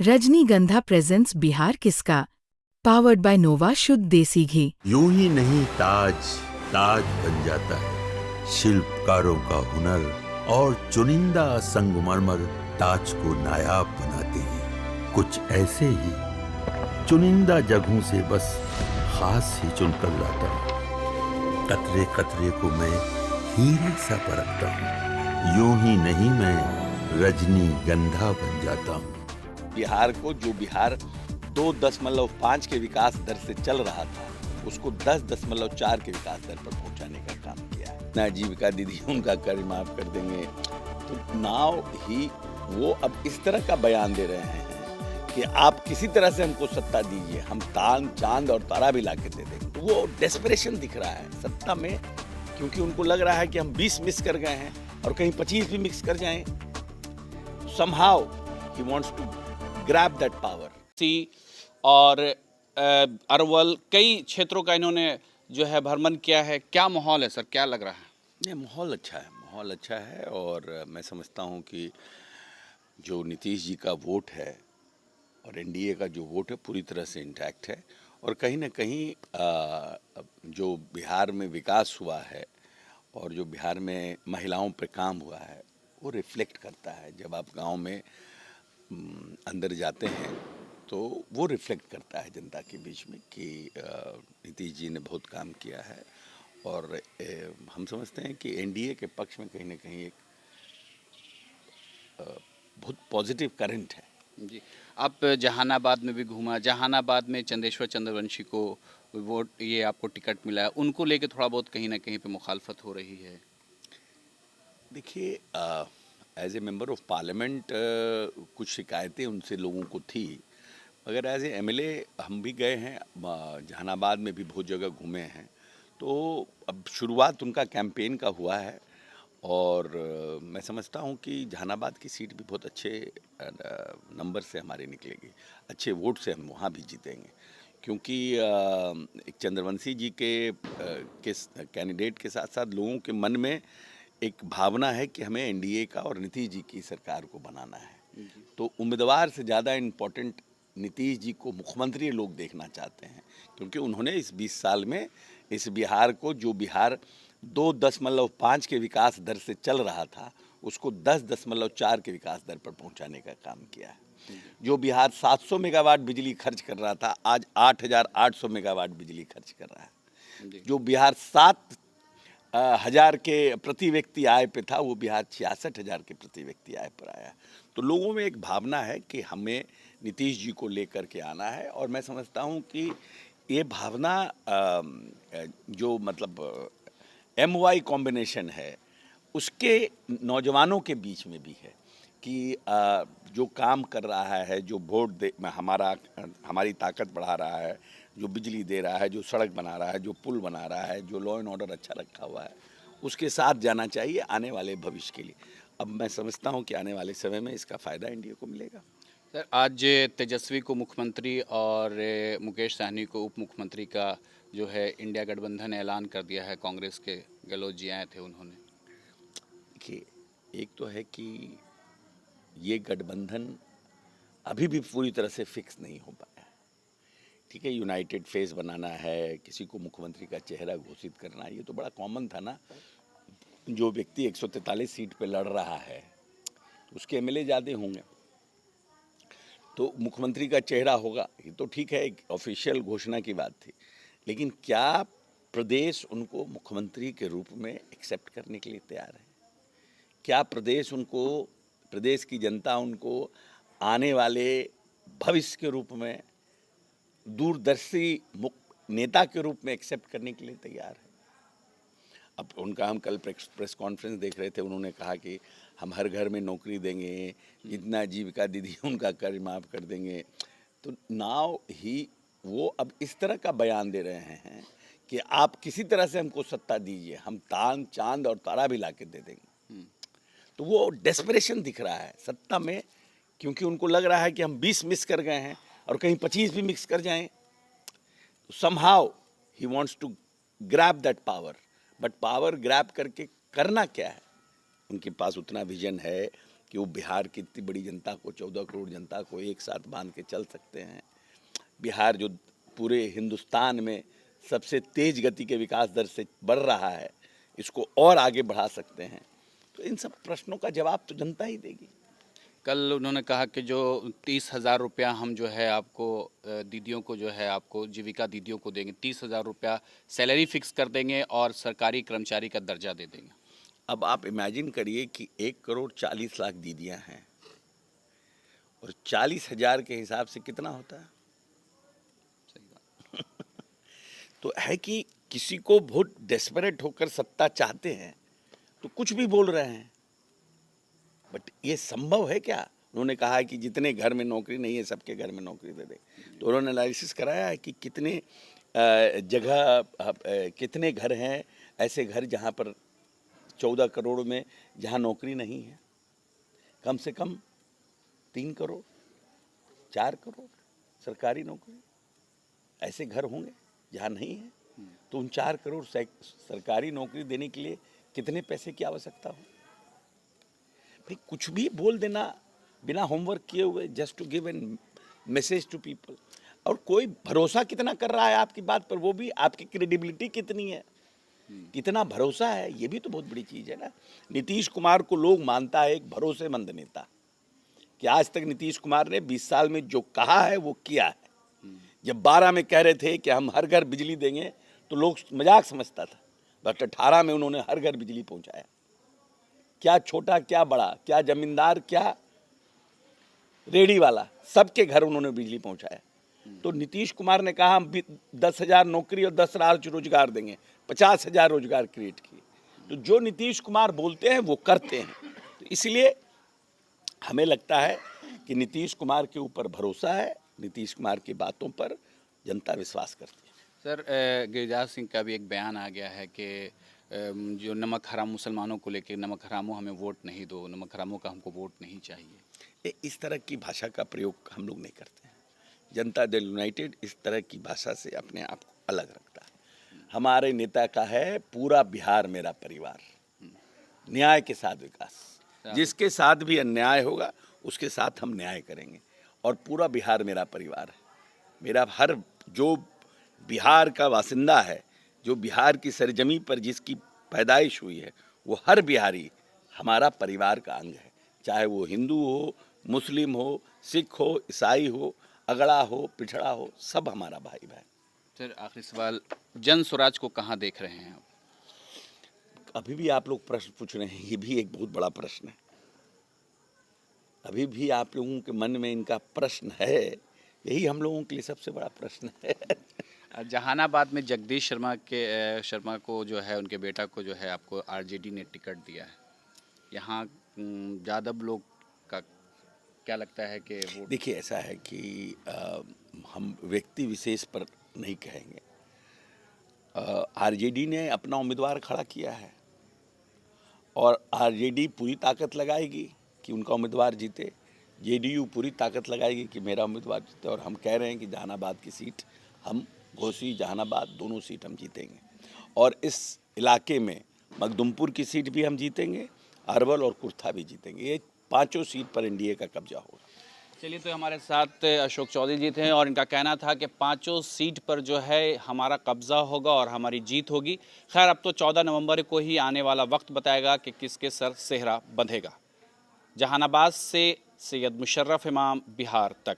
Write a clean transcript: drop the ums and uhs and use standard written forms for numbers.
रजनीगंधा प्रेजेंट्स बिहार किसका, powered by नोवा शुद्ध देसी घी। यूं ही नहीं ताज ताज बन जाता है, शिल्पकारों का हुनर और चुनिंदा संगमरमर ताज को नायाब बनाते हैं। कुछ ऐसे ही चुनिंदा जगहों से बस खास ही चुनकर लाता हूँ। कतरे कतरे को मैं हीरे सा परखता हूँ। यूं ही नहीं मैं रजनीगंधा बन जाता हूँ। बिहार को, जो बिहार 2.5 के विकास दर से चल रहा था, उसको 10.4 के विकास दर पर पहुंचाने का काम किया है। ना आजीविका दीदी उनका कर्ज माफ कर देंगे, तो नाउ ही वो अब इस तरह का बयान दे रहे हैं कि आप किसी तरह से हमको सत्ता दीजिए, हम तान चांद और तारा भी ला के दे देंगे। तो वो डेस्परेशन दिख रहा है सत्ता में, क्योंकि उनको लग रहा है कि हम 20 मिस कर गए हैं और कहीं 25 भी मिक्स कर जाएं। somehow he wants to grab that power. और अरवल कई क्षेत्रों का इन्होंने जो है भ्रमण किया है। क्या माहौल है सर, क्या लग रहा है? नहीं, माहौल अच्छा है और मैं समझता हूँ कि जो नीतीश जी का वोट है और एनडीए का जो वोट है पूरी तरह से इंटैक्ट है। और कहीं ना कहीं जो बिहार में विकास हुआ है और जो बिहार में महिलाओं पर काम हुआ है वो रिफ्लेक्ट करता है। जब आप गांव में अंदर जाते हैं तो वो रिफ्लेक्ट करता है जनता के बीच में कि नीतीश जी ने बहुत काम किया है। और हम समझते हैं कि एनडीए के पक्ष में कहीं ना कहीं एक बहुत पॉजिटिव करंट है। जी, आप जहानाबाद में भी घूमा, जहानाबाद में चंदेश्वर चंद्रवंशी को वोट, ये आपको टिकट मिला है, उनको लेके थोड़ा बहुत कहीं ना कहीं पे मुखालफत हो रही है। देखिए, as a member of parliament कुछ शिकायतें उनसे लोगों को थी, मगर एज ए एमएलए हम भी गए हैं, जहानाबाद में भी बहुत जगह घूमे हैं। तो अब शुरुआत उनका कैंपेन का हुआ है और मैं समझता हूं कि जहानाबाद की सीट भी बहुत अच्छे नंबर से हमारी निकलेगी, अच्छे वोट से हम वहां भी जीतेंगे, क्योंकि एक चंद्रवंशी जी के कैंडिडेट के साथ साथ लोगों के मन में एक भावना है कि हमें एनडीए का और नीतीश जी की सरकार को बनाना है। तो उम्मीदवार से ज़्यादा इम्पोर्टेंट नीतीश जी को मुख्यमंत्री लोग देखना चाहते हैं, क्योंकि उन्होंने इस 20 साल में इस बिहार को, जो बिहार 2.5 के विकास दर से चल रहा था, उसको 10.4 के विकास दर पर पहुंचाने का काम किया है। जो बिहार 700 मेगावाट बिजली खर्च कर रहा था, आज 8,800 मेगावाट बिजली खर्च कर रहा है। जो बिहार 7,000 के प्रति व्यक्ति आय पे था, वो बिहार 66,000 के प्रति व्यक्ति आय पर आया। तो लोगों में एक भावना है कि हमें नीतीश जी को लेकर के आना है, और मैं समझता हूँ कि ये भावना जो मतलब MY कॉम्बिनेशन है, उसके नौजवानों के बीच में भी है कि जो काम कर रहा है, जो वोट दे हमारी ताकत बढ़ा रहा है, जो बिजली दे रहा है, जो सड़क बना रहा है, जो पुल बना रहा है, जो लॉ एंड ऑर्डर अच्छा रखा हुआ है, उसके साथ जाना चाहिए आने वाले भविष्य के लिए। अब मैं समझता हूं कि आने वाले समय में इसका फ़ायदा एनडीए को मिलेगा। सर, आज तेजस्वी को मुख्यमंत्री और मुकेश सहनी को उप मुख्यमंत्री का जो है इंडिया गठबंधन ने ऐलान कर दिया है। कांग्रेस के गहलोत जी आए थे, उन्होंने। देखिए, एक तो है कि ये गठबंधन अभी भी पूरी तरह से फिक्स नहीं हो पाया है। ठीक है, यूनाइटेड फेस बनाना है, किसी को मुख्यमंत्री का चेहरा घोषित करना, ये तो बड़ा कॉमन था ना। जो व्यक्ति 143 सीट पे लड़ रहा है उसके एमएलए ज़्यादा होंगे, तो मुख्यमंत्री का चेहरा होगा, ये तो ठीक है, एक ऑफिशियल घोषणा की बात थी। लेकिन क्या प्रदेश उनको मुख्यमंत्री के रूप में एक्सेप्ट करने के लिए तैयार है? क्या प्रदेश की जनता उनको आने वाले भविष्य के रूप में, दूरदर्शी नेता के रूप में एक्सेप्ट करने के लिए तैयार है? अब उनका हम कल प्रेस कॉन्फ्रेंस देख रहे थे, उन्होंने कहा कि हम हर घर में नौकरी देंगे, जितना आजीविका दीदी उनका कर्ज माफ कर देंगे। तो नाउ ही वो अब इस तरह का बयान दे रहे हैं कि आप किसी तरह से हमको सत्ता दीजिए, हम तान चांद और तारा भी ला के दे देंगे। तो वो डेस्परेशन दिख रहा है सत्ता में, क्योंकि उनको लग रहा है कि हम 20 मिस कर गए हैं और कहीं 25 भी मिक्स कर जाएं। तो somehow he wants to grab that power, but power grab करके करना क्या है? उनके पास उतना विजन है कि वो बिहार की इतनी बड़ी जनता को, 14 करोड़ जनता को एक साथ बांध के चल सकते हैं। बिहार जो पूरे हिंदुस्तान में सबसे तेज गति के विकास दर से बढ़ रहा है, इसको और आगे बढ़ा सकते हैं। तो इन सब प्रश्नों का जवाब तो जनता ही देगी। कल उन्होंने कहा कि जो 30,000 रुपया हम जो है आपको दीदियों को जो है आपको जीविका दीदियों को देंगे, 30,000 रुपया सैलरी फिक्स कर देंगे और सरकारी कर्मचारी का दर्जा दे देंगे। अब आप इमेजिन करिए कि 1,40,00,000 दीदियां हैं और 40,000 के हिसाब से कितना होता है? सही बात। तो है कि किसी को बहुत डेस्परेट होकर सत्ता चाहते हैं तो कुछ भी बोल रहे हैं, बट ये संभव है क्या? उन्होंने कहा है कि जितने घर में नौकरी नहीं है सबके घर में नौकरी दे दे। तो उन्होंने एनालिसिस कराया है कि कितने कितने घर हैं ऐसे घर जहाँ पर 14 करोड़ में जहाँ नौकरी नहीं है। कम से कम 3 करोड़ 4 करोड़ सरकारी नौकरी ऐसे घर होंगे जहाँ नहीं है। तो उन 4 करोड़ सरकारी नौकरी देने के लिए कितने पैसे की आवश्यकता हो? भाई कुछ भी बोल देना बिना होमवर्क किए हुए, just to give an message to people. और कोई भरोसा कितना कर रहा है आपकी बात पर, वो भी आपकी क्रेडिबिलिटी कितनी है, कितना भरोसा है, ये भी तो बहुत बड़ी चीज़ है ना। नीतीश कुमार को लोग मानता है एक भरोसेमंद नेता, कि आज तक नीतीश कुमार ने 20 साल में जो कहा है वो किया है। जब 12 में कह रहे थे कि हम हर घर बिजली देंगे तो लोग मजाक समझता था, बट 18 में उन्होंने हर घर बिजली पहुंचाया। क्या छोटा क्या बड़ा, क्या जमींदार क्या रेडी वाला, सबके घर उन्होंने बिजली पहुंचाया। तो नीतीश कुमार ने कहा हम 10,000 नौकरी और 10,000 रोजगार देंगे, 50,000 रोजगार क्रिएट किए। तो जो नीतीश कुमार बोलते हैं वो करते हैं। तो इसलिए हमें लगता है कि नीतीश कुमार के ऊपर भरोसा है, नीतीश कुमार की बातों पर जनता विश्वास करती है। सर, गिरिराज सिंह का भी एक बयान आ गया है कि जो नमक हराम मुसलमानों को लेकर, नमक हरामों हमें वोट नहीं दो, नमक हरामों का हमको वोट नहीं चाहिए। इस तरह की भाषा का प्रयोग हम लोग नहीं करते हैं। जनता दल यूनाइटेड इस तरह की भाषा से अपने आप को अलग रखता है। हमारे नेता का है पूरा बिहार मेरा परिवार, न्याय के साथ विकास। जिसके साथ भी अन्याय होगा उसके साथ हम न्याय करेंगे। और पूरा बिहार मेरा परिवार है। मेरा हर जो बिहार का वासिंदा है, जो बिहार की सरजमी पर जिसकी पैदाइश हुई है, वो हर बिहारी हमारा परिवार का अंग है। चाहे वो हिंदू हो, मुस्लिम हो, सिख हो, ईसाई हो, अगड़ा हो, पिछड़ा हो, सब हमारा भाई भाई। सर, आखिरी सवाल, जन स्वराज को कहाँ देख रहे हैं आप? अभी भी आप लोग प्रश्न पूछ रहे हैं, ये भी एक बहुत बड़ा प्रश्न है। अभी भी आप लोगों के मन में इनका प्रश्न है, यही हम लोगों के लिए सबसे बड़ा प्रश्न है। जहानाबाद में जगदीश शर्मा को जो है, उनके बेटा को जो है आपको आरजेडी ने टिकट दिया है। यहाँ यादव लोग का क्या लगता है कि वो? देखिए, ऐसा है कि हम व्यक्ति विशेष पर नहीं कहेंगे। आरजेडी ने अपना उम्मीदवार खड़ा किया है और आरजेडी पूरी ताकत लगाएगी कि उनका उम्मीदवार जीते। जेडीयू पूरी ताकत लगाएगी कि मेरा उम्मीदवार जीते। और हम कह रहे हैं कि जहानाबाद की सीट हम, घोसी जहानाबाद दोनों सीट हम जीतेंगे। और इस इलाके में मखदुमपुर की सीट भी हम जीतेंगे, अरवल और कुर्था भी जीतेंगे। ये 5 सीट पर एनडीए का कब्जा होगा। चलिए, तो हमारे साथ अशोक चौधरी जी थे और इनका कहना था कि 5 सीट पर जो है हमारा कब्जा होगा और हमारी जीत होगी। खैर, अब तो 14 नवंबर को ही आने वाला वक्त बताएगा कि किसके सर सेहरा बंधेगा। जहानाबाद से सैयद मुशर्रफ इमाम, बिहार तक।